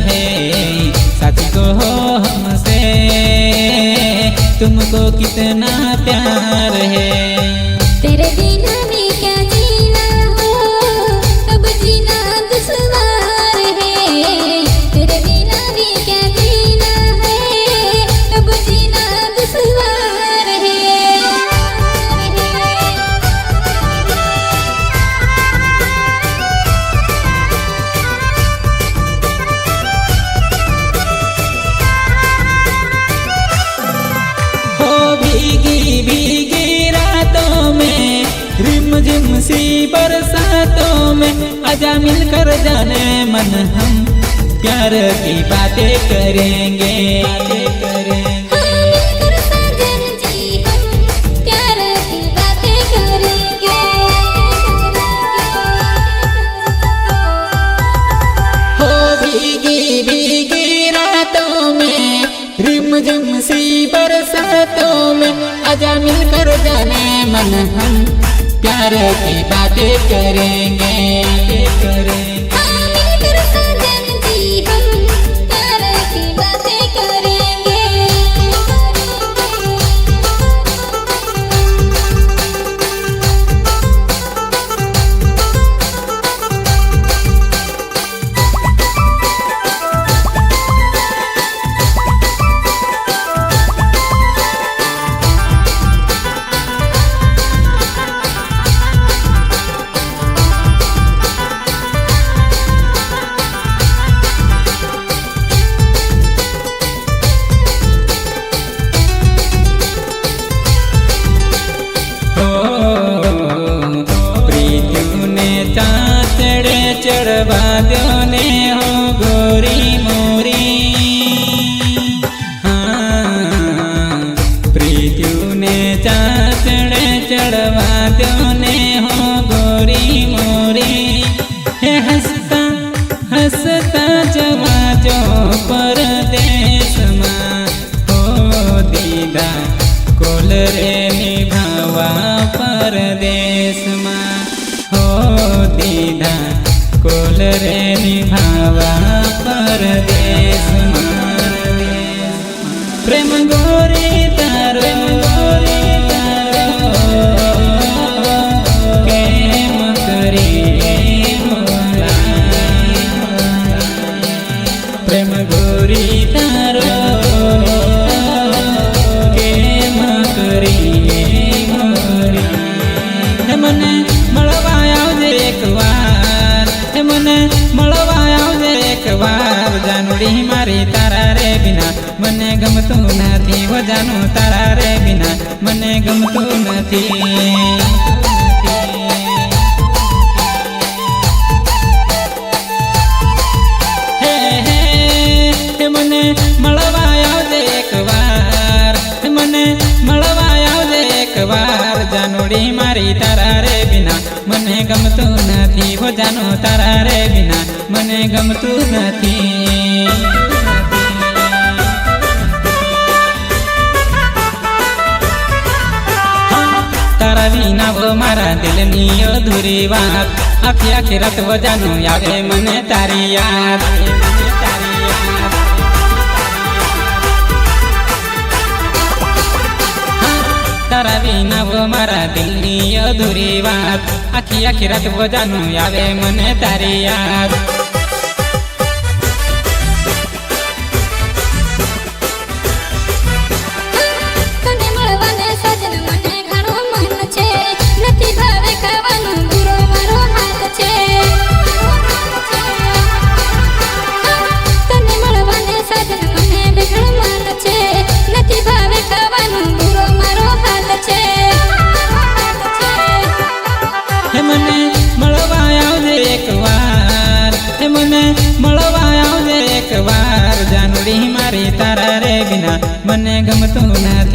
है, सच कहो हमसे तुमको कितना प्यार है। तेरे बिना भी क्या जीना हो, अब जीना दुश्वार है। तेरे बिना भी क्या जीना है, अब जीना दुश्वार है। भीगी भीगी रातों में, रिमझिम सी बरसातों में, आजा मिलकर जाने मन हम प्यार की बातें करेंगे। हाँ, मिलकर साजन जी हम प्यार की बातें करेंगे। हो भीगी भीगी रातों में, रिमझिम सी बरसातों में, आजा मिलकर जाने मन हम प्यार की बातें करेंगे। हाँ, मिलकर साजन जी हम प्यार की बातें करेंगे। चढ़वा दो ने हो गोरी मोरी, हाँ प्रीत्यू ने चाचड़े चढ़वा दो ने हो गोरी मोरी। हे हंसता हंसता जवा जो परदेश माँ, हो दीदा कोल रे निभावा परदेश माँ, हो दीदा कोल रे निभावा परदेश माँ। प्रेम गोरी तारो केम करी मोरा, प्रेम गोरी तारो केम करी मोरी। मने મળવા આવજે એકવાર, મને મળવા આવજે એકવાર, જાનુડી મારી તારા રે બિના મને ગમતું નથી, હો જાનું તારા રે બિના મને ગમતું નથી। મને મળવા આવજે એકવાર, મને મળવા આવજે એકવાર, જાનુડી મારી તારા રે બિના મને ગમતું નથી, હો જાનું તારા રે બિના મને ગમતું નથી। તારા વિના વો મારા દિલની અધૂરી વાત, આખી આખી રાત વો જાનું આવે મને તારી યાદ। તારા વિના વો મારા દિલની અધૂરી વાત, આખી આખી રાત વો જાનું આવે મને તારી યાદ।